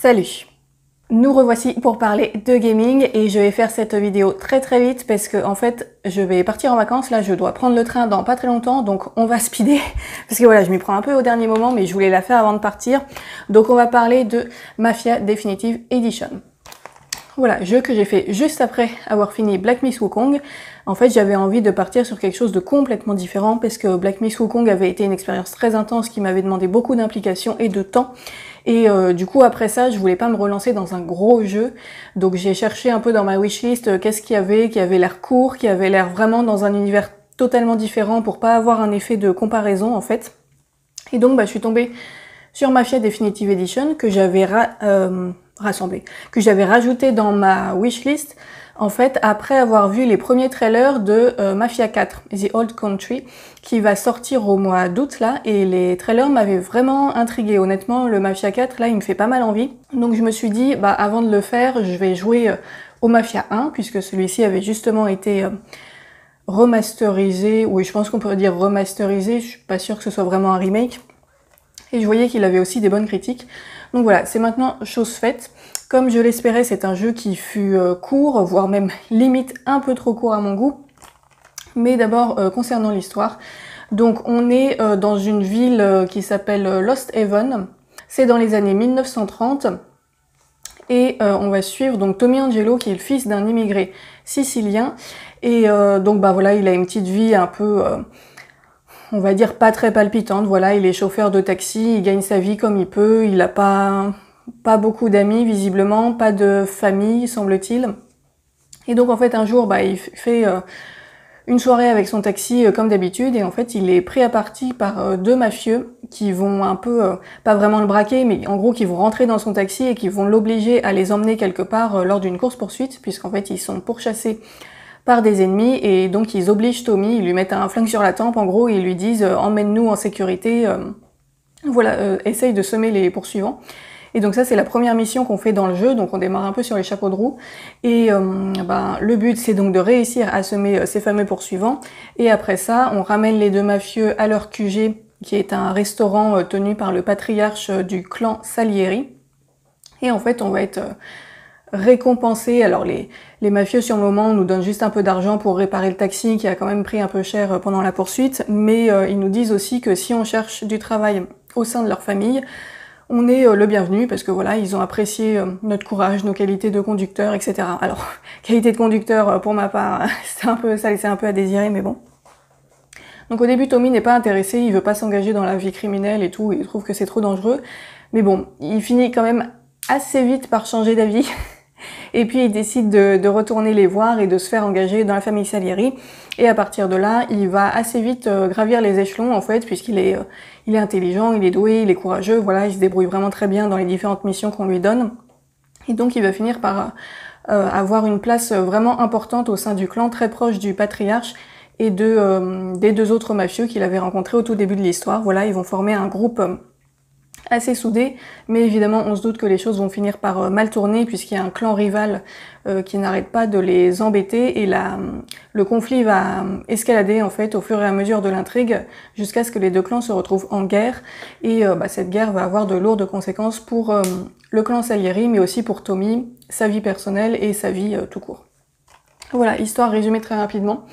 Salut! Nous revoici pour parler de gaming et je vais faire cette vidéo très vite parce que en fait je vais partir en vacances, là je dois prendre le train dans pas très longtemps donc on va speeder parce que voilà je m'y prends un peu au dernier moment mais je voulais la faire avant de partir. Donc on va parler de Mafia Definitive Edition. Voilà, jeu que j'ai fait juste après avoir fini Black Myth Wukong. En fait, j'avais envie de partir sur quelque chose de complètement différent parce que Black Myth Wukong avait été une expérience très intense qui m'avait demandé beaucoup d'implication et de temps. Et du coup, après ça, je voulais pas me relancer dans un gros jeu. Donc j'ai cherché un peu dans ma wishlist qu'est-ce qu'il y avait qui avait l'air court, qui avait l'air vraiment dans un univers totalement différent pour pas avoir un effet de comparaison en fait. Et donc je suis tombée sur Mafia Definitive Edition que j'avais que j'avais rajouté dans ma wishlist en fait après avoir vu les premiers trailers de Mafia 4, The Old Country, qui va sortir au mois d'août là, et les trailers m'avaient vraiment intriguée. Honnêtement, le Mafia 4 là, il me fait pas mal envie. Donc je me suis dit, avant de le faire, je vais jouer au Mafia 1, puisque celui-ci avait justement été remasterisé, oui je pense qu'on peut dire remasterisé, je suis pas sûre que ce soit vraiment un remake. Et je voyais qu'il avait aussi des bonnes critiques. Donc voilà, c'est maintenant chose faite. Comme je l'espérais, c'est un jeu qui fut court, voire même limite un peu trop court à mon goût. Mais d'abord, concernant l'histoire. Donc on est dans une ville qui s'appelle Lost Haven. C'est dans les années 1930. Et on va suivre donc Tommy Angelo, qui est le fils d'un immigré sicilien. Et donc voilà, il a une petite vie un peu... on va dire pas très palpitante, voilà, il est chauffeur de taxi, il gagne sa vie comme il peut, il a pas beaucoup d'amis visiblement, pas de famille semble-t-il. Et donc en fait un jour il fait une soirée avec son taxi comme d'habitude et en fait il est pris à partie par deux mafieux qui vont un peu, pas vraiment le braquer, mais en gros qui vont rentrer dans son taxi et qui vont l'obliger à les emmener quelque part lors d'une course-poursuite, puisqu'en fait ils sont pourchassés par des ennemis, et donc ils obligent Tommy, ils lui mettent un flingue sur la tempe en gros, et ils lui disent emmène-nous en sécurité, essaye de semer les poursuivants. Et donc ça c'est la première mission qu'on fait dans le jeu, donc on démarre un peu sur les chapeaux de roue, et le but c'est donc de réussir à semer ces fameux poursuivants, et après ça on ramène les deux mafieux à leur QG, qui est un restaurant tenu par le patriarche du clan Salieri, et en fait on va être... récompensé. Alors les mafieux sur le moment nous donnent juste un peu d'argent pour réparer le taxi qui a quand même pris un peu cher pendant la poursuite, mais ils nous disent aussi que si on cherche du travail au sein de leur famille, on est le bienvenu, parce que voilà, ils ont apprécié notre courage, nos qualités de conducteur, etc. Alors, qualité de conducteur, pour ma part, ça laissait un peu à désirer, mais bon. Donc au début, Tommy n'est pas intéressé, il veut pas s'engager dans la vie criminelle et tout, il trouve que c'est trop dangereux, mais bon, il finit quand même assez vite par changer d'avis. Et puis il décide de retourner les voir et de se faire engager dans la famille Salieri. Et à partir de là, il va assez vite gravir les échelons en fait, puisqu'il est, il est intelligent, il est doué, il est courageux, voilà, il se débrouille vraiment très bien dans les différentes missions qu'on lui donne. Et donc il va finir par avoir une place vraiment importante au sein du clan, très proche du patriarche et des deux autres mafieux qu'il avait rencontrés au tout début de l'histoire. Voilà, ils vont former un groupe... assez soudé, mais évidemment on se doute que les choses vont finir par mal tourner, puisqu'il y a un clan rival qui n'arrête pas de les embêter, et le conflit va escalader en fait au fur et à mesure de l'intrigue, jusqu'à ce que les deux clans se retrouvent en guerre, et cette guerre va avoir de lourdes conséquences pour le clan Salieri, mais aussi pour Tommy, sa vie personnelle et sa vie tout court. Voilà, histoire résumée très rapidement.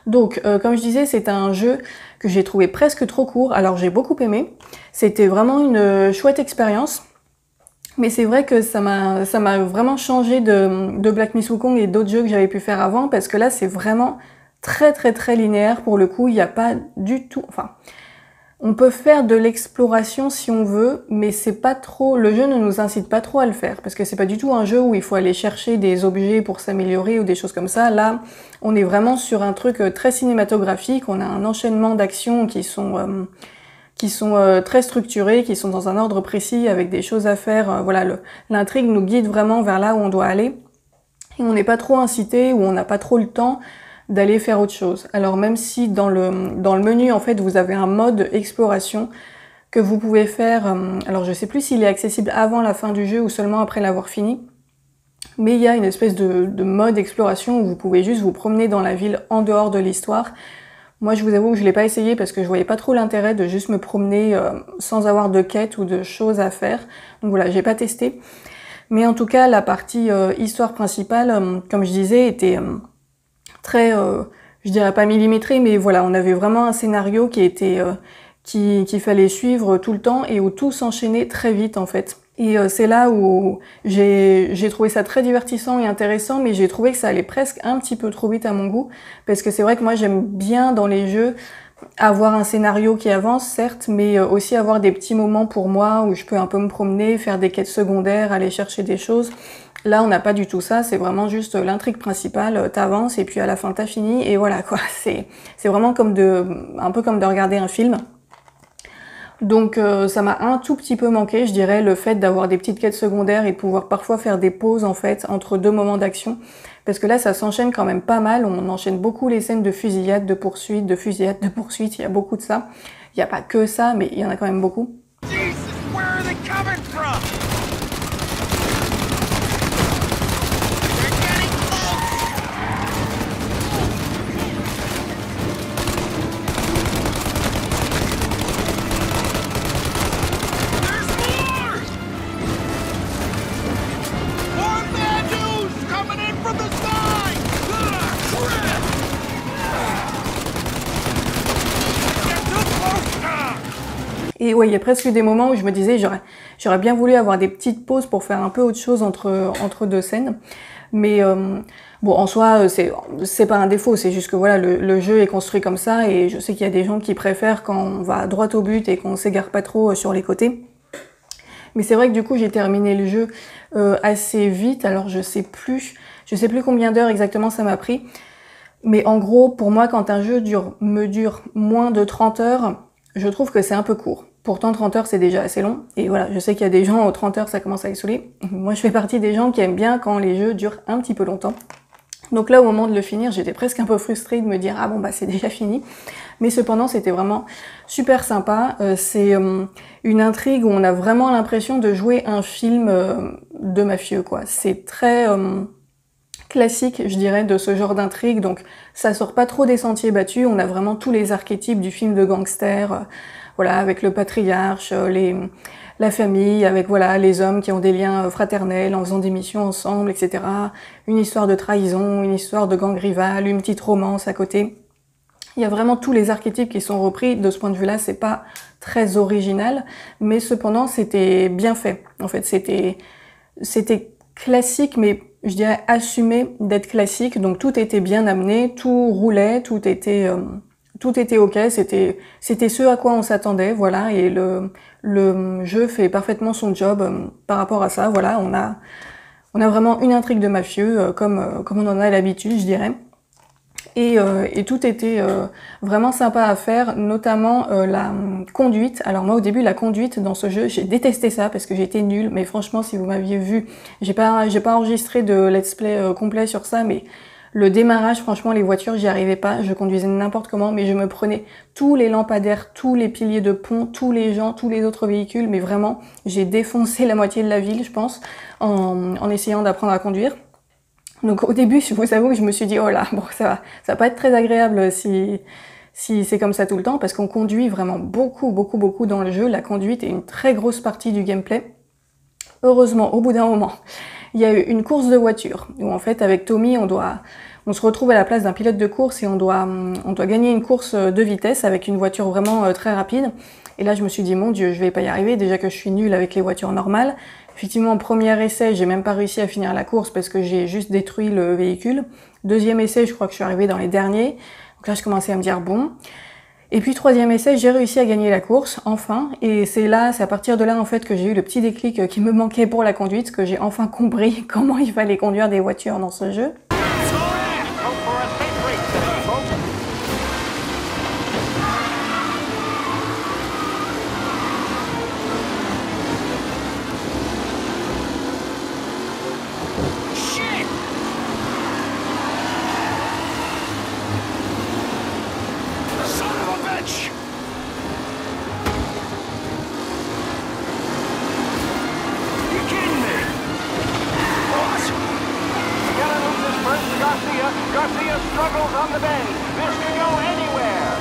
Donc, comme je disais, c'est un jeu que j'ai trouvé presque trop court, alors j'ai beaucoup aimé. C'était vraiment une chouette expérience, mais c'est vrai que ça m'a vraiment changé de Black Myth Wukong et d'autres jeux que j'avais pu faire avant, parce que là, c'est vraiment très linéaire pour le coup, il n'y a pas du tout... Enfin, on peut faire de l'exploration si on veut, mais c'est pas trop... Le jeu ne nous incite pas trop à le faire, parce que c'est pas du tout un jeu où il faut aller chercher des objets pour s'améliorer ou des choses comme ça. Là, on est vraiment sur un truc très cinématographique, on a un enchaînement d'actions qui sont très structurées, qui sont dans un ordre précis, avec des choses à faire. Voilà, l'intrigue nous guide vraiment vers là où on doit aller, et on n'est pas trop incité, ou on n'a pas trop le temps d'aller faire autre chose. Alors même si dans le menu en fait vous avez un mode exploration que vous pouvez faire, alors je sais plus s'il est accessible avant la fin du jeu ou seulement après l'avoir fini, mais il y a une espèce de mode exploration où vous pouvez juste vous promener dans la ville en dehors de l'histoire Moi, je vous avoue que je l'ai pas essayé parce que je voyais pas trop l'intérêt de juste me promener sans avoir de quête ou de choses à faire. Donc voilà, j'ai pas testé. Mais en tout cas, la partie histoire principale, comme je disais, était très, je dirais pas millimétrée, mais voilà, on avait vraiment un scénario qui était qu'il fallait suivre tout le temps et où tout s'enchaînait très vite en fait. Et c'est là où j'ai trouvé ça très divertissant et intéressant, mais j'ai trouvé que ça allait presque un petit peu trop vite à mon goût, parce que c'est vrai que moi j'aime bien dans les jeux avoir un scénario qui avance, certes, mais aussi avoir des petits moments pour moi où je peux un peu me promener, faire des quêtes secondaires, aller chercher des choses. Là, on n'a pas du tout ça, c'est vraiment juste l'intrigue principale, t'avances et puis à la fin t'as fini et voilà quoi. C'est vraiment comme un peu comme de regarder un film. Donc ça m'a un tout petit peu manqué, je dirais, le fait d'avoir des petites quêtes secondaires et de pouvoir parfois faire des pauses en fait entre deux moments d'action. Parce que là ça s'enchaîne quand même pas mal, on enchaîne beaucoup les scènes de fusillade, de poursuite, de fusillade, de poursuite, il y a beaucoup de ça. Il n'y a pas que ça, mais il y en a quand même beaucoup. Jesus, where are they coming from? They're getting close! There's more! More bad news coming in from the side! Ugh, crap! They're too close now! Et ouais, il y a presque des moments où je me disais, j'aurais bien voulu avoir des petites pauses pour faire un peu autre chose entre deux scènes. Mais bon, en soi, c'est pas un défaut, c'est juste que voilà, le jeu est construit comme ça, et je sais qu'il y a des gens qui préfèrent quand on va droit au but et qu'on s'égare pas trop sur les côtés. Mais c'est vrai que du coup, j'ai terminé le jeu assez vite, alors je sais plus combien d'heures exactement ça m'a pris. Mais en gros, pour moi, quand un jeu me dure moins de 30 heures, je trouve que c'est un peu court. Pourtant, 30 heures, c'est déjà assez long. Et voilà, je sais qu'il y a des gens, aux 30 heures, ça commence à les saouler. Moi, je fais partie des gens qui aiment bien quand les jeux durent un petit peu longtemps. Donc là, au moment de le finir, j'étais presque un peu frustrée de me dire « Ah bon, bah c'est déjà fini ». Mais cependant, c'était vraiment super sympa. C'est une intrigue où on a vraiment l'impression de jouer un film de mafieux, quoi. C'est très classique, je dirais, de ce genre d'intrigue. Donc ça sort pas trop des sentiers battus. On a vraiment tous les archétypes du film de gangster. Voilà, avec le patriarche, la famille, avec voilà les hommes qui ont des liens fraternels en faisant des missions ensemble, etc. Une histoire de trahison, une histoire de gang rival, une petite romance à côté. Il y a vraiment tous les archétypes qui sont repris. De ce point de vue-là, c'est pas très original, mais cependant c'était bien fait. En fait, c'était classique, mais je dirais assumé d'être classique. Donc tout était bien amené, tout roulait, tout était ok, c'était ce à quoi on s'attendait, voilà, et le jeu fait parfaitement son job par rapport à ça, voilà, on a vraiment une intrigue de mafieux comme on en a l'habitude, je dirais. Et tout était vraiment sympa à faire, notamment la conduite. Alors moi au début la conduite dans ce jeu, j'ai détesté ça parce que j'étais nulle, mais franchement si vous m'aviez vu, j'ai pas enregistré de let's play complet sur ça, mais le démarrage, franchement, les voitures, j'y arrivais pas, je conduisais n'importe comment, mais je me prenais tous les lampadaires, tous les piliers de pont, tous les gens, tous les autres véhicules, mais vraiment, j'ai défoncé la moitié de la ville, je pense, en essayant d'apprendre à conduire. Donc au début, je vous avoue que je me suis dit, oh là, bon, ça va pas être très agréable si c'est comme ça tout le temps, parce qu'on conduit vraiment beaucoup dans le jeu, la conduite est une très grosse partie du gameplay. Heureusement, au bout d'un moment, il y a eu une course de voiture, où en fait, avec Tommy, on se retrouve à la place d'un pilote de course et on doit gagner une course de vitesse avec une voiture vraiment très rapide. Et là, je me suis dit, mon Dieu, je vais pas y arriver, déjà que je suis nulle avec les voitures normales. Effectivement, premier essai, j'ai même pas réussi à finir la course parce que j'ai juste détruit le véhicule. Deuxième essai, je crois que je suis arrivée dans les derniers. Donc là, je commençais à me dire, bon. Et puis troisième essai, j'ai réussi à gagner la course, enfin, et c'est à partir de là en fait que j'ai eu le petit déclic qui me manquait pour la conduite, que j'ai enfin compris comment il fallait conduire des voitures dans ce jeu. Garcia struggles on the bay. This can go anywhere.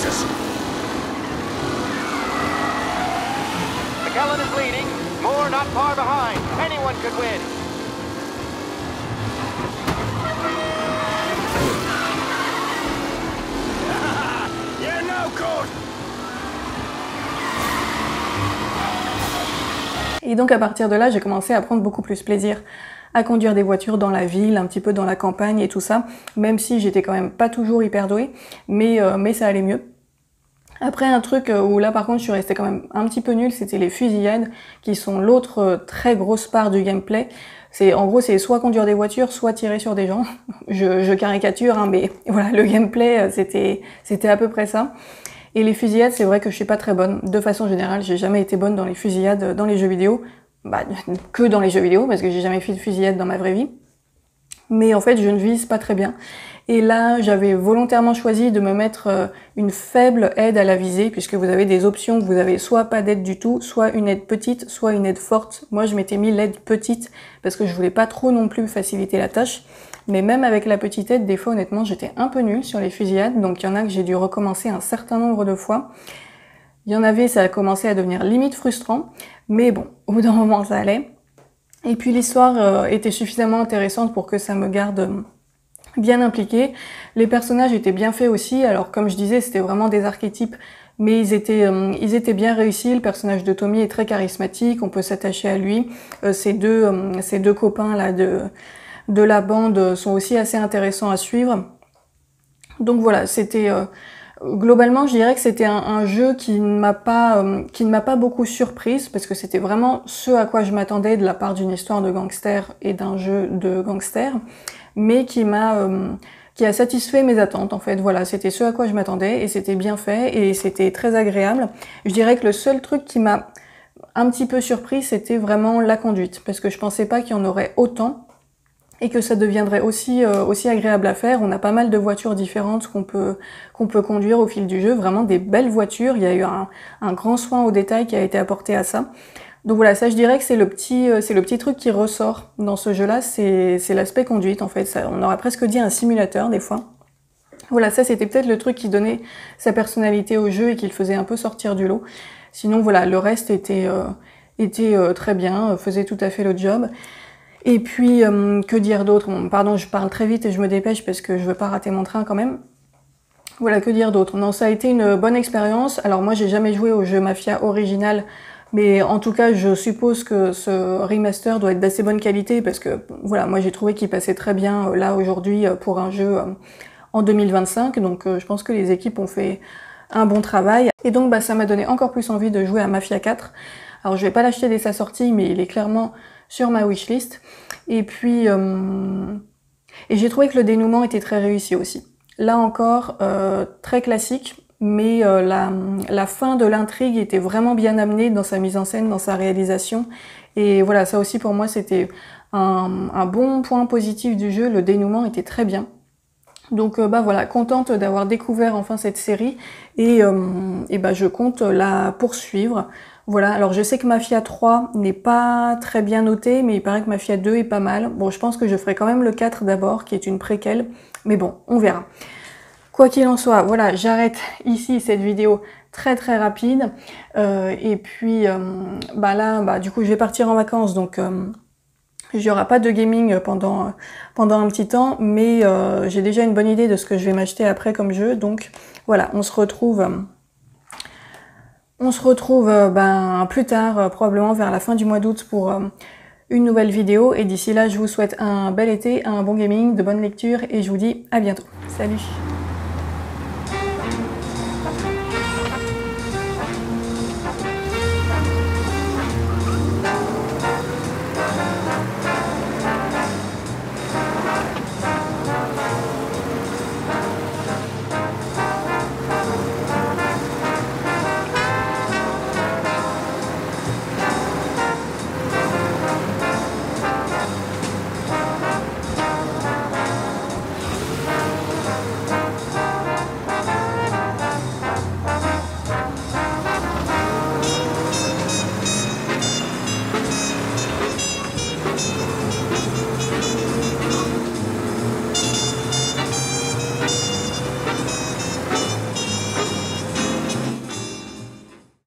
Jesus! McKellen is leading. Moore not far behind. Anyone could win. You're no good! Et donc à partir de là, j'ai commencé à prendre beaucoup plus plaisir à conduire des voitures dans la ville, un petit peu dans la campagne et tout ça, même si j'étais quand même pas toujours hyper douée, mais ça allait mieux. Après, un truc où là par contre je suis restée quand même un petit peu nulle, c'était les fusillades, qui sont l'autre très grosse part du gameplay. En gros, c'est soit conduire des voitures, soit tirer sur des gens. Je caricature, hein, mais voilà, le gameplay, c'était à peu près ça. Et les fusillades, c'est vrai que je suis pas très bonne. De façon générale, j'ai jamais été bonne dans les fusillades dans les jeux vidéo. Bah, que dans les jeux vidéo, parce que j'ai jamais fait de fusillade dans ma vraie vie. Mais en fait, je ne vise pas très bien. Et là, j'avais volontairement choisi de me mettre une faible aide à la visée, puisque vous avez des options, vous avez soit pas d'aide du tout, soit une aide petite, soit une aide forte. Moi, je m'étais mis l'aide petite, parce que je voulais pas trop non plus faciliter la tâche. Mais même avec la petite aide, des fois, honnêtement, j'étais un peu nulle sur les fusillades, donc il y en a que j'ai dû recommencer un certain nombre de fois. Il y en avait, ça a commencé à devenir limite frustrant, mais bon, au bout d'un moment, ça allait. Et puis l'histoire était suffisamment intéressante pour que ça me garde bien impliquée. Les personnages étaient bien faits aussi, alors comme je disais, c'était vraiment des archétypes, mais ils étaient bien réussis. Le personnage de Tommy est très charismatique, on peut s'attacher à lui. Ces deux copains là de la bande sont aussi assez intéressants à suivre. Donc voilà, c'était... globalement, je dirais que c'était un jeu qui ne m'a pas beaucoup surprise, parce que c'était vraiment ce à quoi je m'attendais de la part d'une histoire de gangster et d'un jeu de gangster, mais qui a satisfait mes attentes en fait. Voilà, c'était ce à quoi je m'attendais et c'était bien fait et c'était très agréable. Je dirais que le seul truc qui m'a un petit peu surpris, c'était vraiment la conduite, parce que je pensais pas qu'il y en aurait autant et que ça deviendrait aussi agréable à faire. On a pas mal de voitures différentes qu'on peut conduire au fil du jeu, vraiment des belles voitures. Il y a eu un grand soin au détail qui a été apporté à ça. Donc voilà, ça je dirais que c'est le petit truc qui ressort dans ce jeu-là, c'est l'aspect conduite en fait. Ça, on aurait presque dit un simulateur des fois. Voilà, ça c'était peut-être le truc qui donnait sa personnalité au jeu et qui le faisait un peu sortir du lot. Sinon voilà, le reste était très bien, faisait tout à fait le job. Et puis, que dire d'autre? Bon, pardon, je parle très vite et je me dépêche parce que je veux pas rater mon train quand même. Voilà, que dire d'autre? Non, ça a été une bonne expérience. Alors moi, j'ai jamais joué au jeu Mafia original, mais en tout cas, je suppose que ce remaster doit être d'assez bonne qualité parce que, voilà, moi j'ai trouvé qu'il passait très bien là aujourd'hui pour un jeu en 2025. Donc je pense que les équipes ont fait un bon travail. Et donc, bah, ça m'a donné encore plus envie de jouer à Mafia 4. Alors je vais pas l'acheter dès sa sortie, mais il est clairement sur ma wishlist. Et puis, et j'ai trouvé que le dénouement était très réussi aussi. Là encore, très classique, mais la fin de l'intrigue était vraiment bien amenée dans sa mise en scène, dans sa réalisation. Et voilà, ça aussi pour moi c'était un bon point positif du jeu, le dénouement était très bien. Donc bah voilà, contente d'avoir découvert enfin cette série et bah je compte la poursuivre. Voilà, alors je sais que Mafia 3 n'est pas très bien noté, mais il paraît que Mafia 2 est pas mal. Bon, je pense que je ferai quand même le 4 d'abord, qui est une préquelle, mais bon, on verra. Quoi qu'il en soit, voilà, j'arrête ici cette vidéo très très rapide. Et puis, bah là, bah du coup, je vais partir en vacances, donc il n'y aura pas de gaming pendant un petit temps, mais j'ai déjà une bonne idée de ce que je vais m'acheter après comme jeu, donc voilà, on se retrouve ben, plus tard, probablement vers la fin du mois d'août pour une nouvelle vidéo, et d'ici là, je vous souhaite un bel été, un bon gaming, de bonnes lectures, et je vous dis à bientôt. Salut!